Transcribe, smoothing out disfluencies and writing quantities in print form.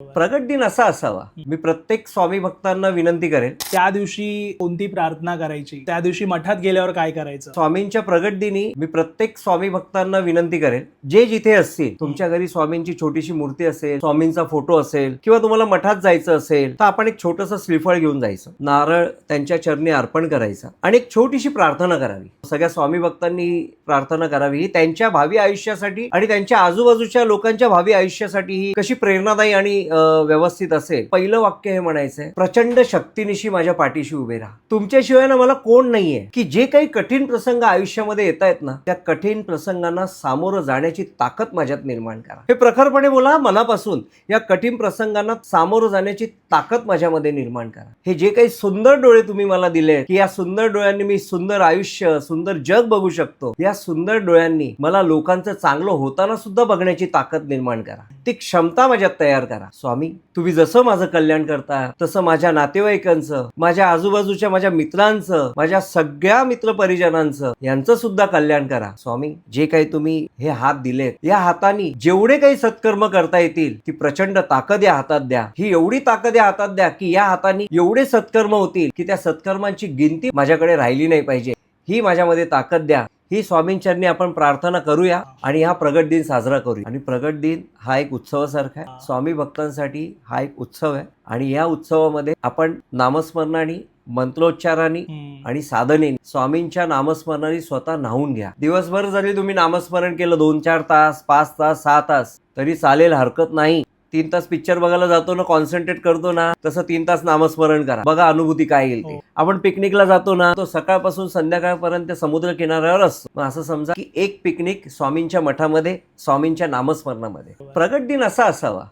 प्रगट दिन असा असावा. मी प्रत्येक स्वामी भक्तांना विनंती करेन, त्या दिवशी कोणती प्रार्थना करायची, त्या दिवशी मठात गेल्यावर काय करायचं. स्वामींच्या प्रगट दिनी मी प्रत्येक स्वामी भक्तांना विनंती करेन, जे जिथे असतील, तुमच्या घरी स्वामींची छोटीशी मूर्ती असेल, स्वामींचा फोटो असेल, किंवा तुम्हाला मठात जायचं असेल तर आपण एक छोटंसं श्रीफळ घेऊन जायचं, नारळ त्यांच्या चरणी अर्पण करायचा आणि एक छोटीशी प्रार्थना करावी. सगळ्या स्वामी भक्तांनी प्रार्थना करावी, ही त्यांच्या भावी आयुष्यासाठी आणि त्यांच्या आजूबाजूच्या लोकांच्या भावी आयुष्यासाठी ही कशी प्रेरणादायी आणि व्यवस्थित असेल. पहिलं वाक्य हे म्हणायचंय, प्रचंड शक्तीनिशी माझ्या पाठीशी उभे राहा. तुमच्याशिवाय ना मला कोण नाहीये की जे काही कठीण प्रसंग आयुष्यामध्ये येत आहेत ना, त्या कठीण प्रसंगांना सामोरं जाण्याची ताकद माझ्यात निर्माण करा. हे प्रखरपणे बोला मनापासून, या कठीण प्रसंगांना सामोरं जाण्याची ताकद माझ्यामध्ये निर्माण करा. हे जे काही सुंदर डोळे तुम्ही मला दिले, की या सुंदर डोळ्यांनी मी सुंदर आयुष्य, सुंदर जग बघू शकतो, या सुंदर डोळ्यांनी मला लोकांचं चांगलं होताना सुद्धा बघण्याची ताकद निर्माण करा. ती क्षमता माझ्यात तयार करा. स्वामी, तुम्ही जसं माझं कल्याण करता तसं माझ्या नातेवाईकांचं, माझ्या आजूबाजूच्या माझ्या मित्रांचं, माझ्या सगळ्या मित्र परिजनांचं, यांचं सुद्धा कल्याण करा. स्वामी, जे काही तुम्ही हे हात दिलेत, या हाताने जेवढे काही सत्कर्म करता येतील ती प्रचंड ताकद या हातात द्या. ही एवढी ताकद या हातात द्या की या हाताने एवढे सत्कर्म होतील की त्या सत्कर्मांची गिनती माझ्याकडे राहिली नाही पाहिजे. ही माझ्यामध्ये ताकद द्या. ही स्वामींचरणी आपण प्रार्थना करूया आणि हा प्रगट दिन साजरा करूया. आणि प्रगट दिन हा एक उत्सवासारखा आहे. स्वामी भक्तांसाठी हा एक उत्सव आहे आणि या उत्सवामध्ये आपण नामस्मरणाने, मंत्रोच्चाराने आणि साधनेने, स्वामींच्या नामस्मरणाने स्वतः न्हावून घ्या. दिवसभर जरी तुम्ही नामस्मरण केलं 2-4 तास, 5 तास, 6 तास तरी चालेल, हरकत नाही. 3 तास पिक्चर बघायला जातो ना, कॉन्सन्ट्रेट करतो ना, तसं 3 तास नामस्मरण करा. बघा अनुभूती काय येईल ते. आपण पिकनिकला जातो ना, तो सकाळपासून संध्याकाळपर्यंत समुद्र किनाऱ्यावर असतो. मग असं समजा की एक पिकनिक स्वामींच्या मठामध्ये, स्वामींच्या नामस्मरणामध्ये. प्रगट दिन असा असावा.